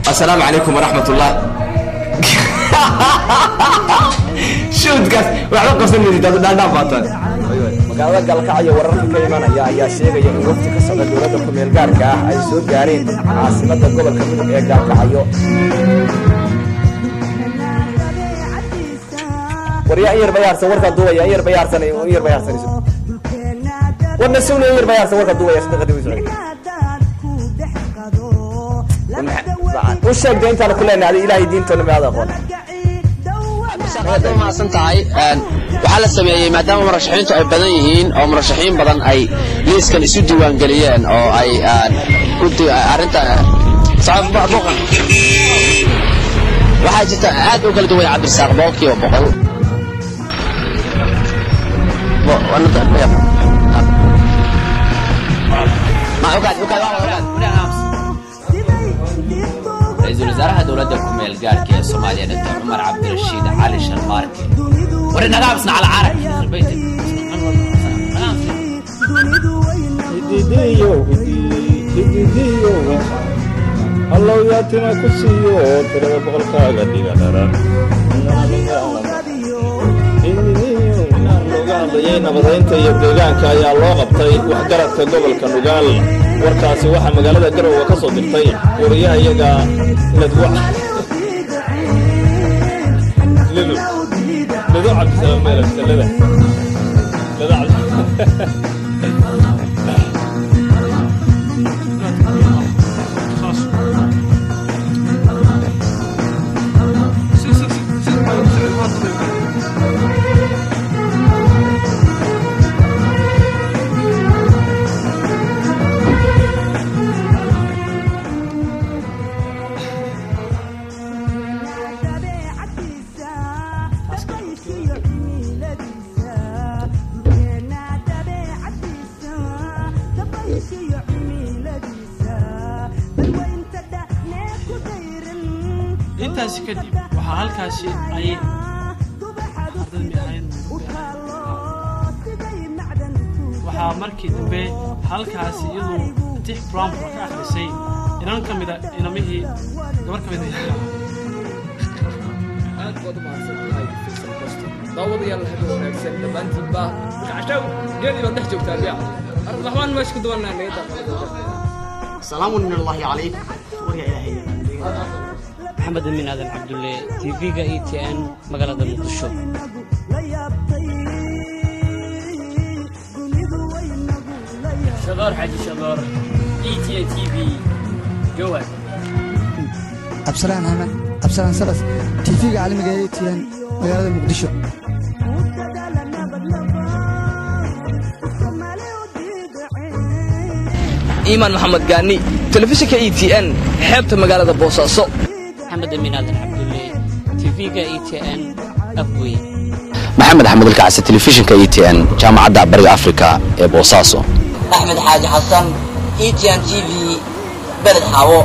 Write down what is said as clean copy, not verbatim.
السلام عليكم ورحمة الله. شو تقص وعلى قصدي إني تدنا باطل. magaalada galkacyo wararka ka imanaya ayaa sheegaya in waqti ka socda dowladda ku meel gaarka ah ay soo gaareen caasimadda gobolka Mudug ee Galkacyo. wariya yar bayaarsan warka duubaya yar bayaarsan wana soo yar bayaarsan warka duubaya sadaqadii way soo u sheegay inta ku leenahay ilaahay diintoona ma aqoon shaqada ma santahay waxa la sameeyay maadaama murashaxiintu ay badan yihiin oo murashaxiin badan ay liiskan isu diiwaan galiyeen oo ay ku arinta saaf baqan waxa jirta aad u kala duwan Cabdirasaaq Bookiyo boqol وانا ما اوقات رئيس الوزراء دولة الكوميل قال الصومالية دكتور عمر عبد الرشيد علي شرماركي ورينا لابسنا على عرق البيت الله ياتنا كسيو ترى بقول كاغا ديغانرا nabadaynta iyo deegaanka ayaa loo qabtay waxgaradka gobolka Nugaal warkaasi waxa magaalada Garowe ka soo dirtay wariyaha iyaga nadwa lido cabdisalaam meel salada intaasi kadib waxa halkaasi ay waxa markii dambe halkaasi iyadoo tix prom ka akhrisay inaan kamida inamihii gabar kamid aad wad maarsantahay dawad yalla hada wanaagsan dhabantiba cashaw geedi wad joogtaa biya arbaxwan ma isku duwanaa leeyda salaamu alayhi alaykum wariya ilaahay محمد من هذا عبد الله تي في اي تي ان مقالة المقدشو شغار حاجة شغار اي تي ان تي في جوال أبصران أحمد أبصران سلس تي في عالمي اي تي ان مقالة المقدشو إيمان محمد قاني تلفزيون اي تي ان حبت مقالة بوصاصو محمد من هذا عبد الله تي في اي تي ان أبوي محمد أحمد الكعسي تلفزيون اي تي ان جامعة بري أفريقيا بوصاصو أحمد حاج حسن اي تي ان تي في بلد حاوو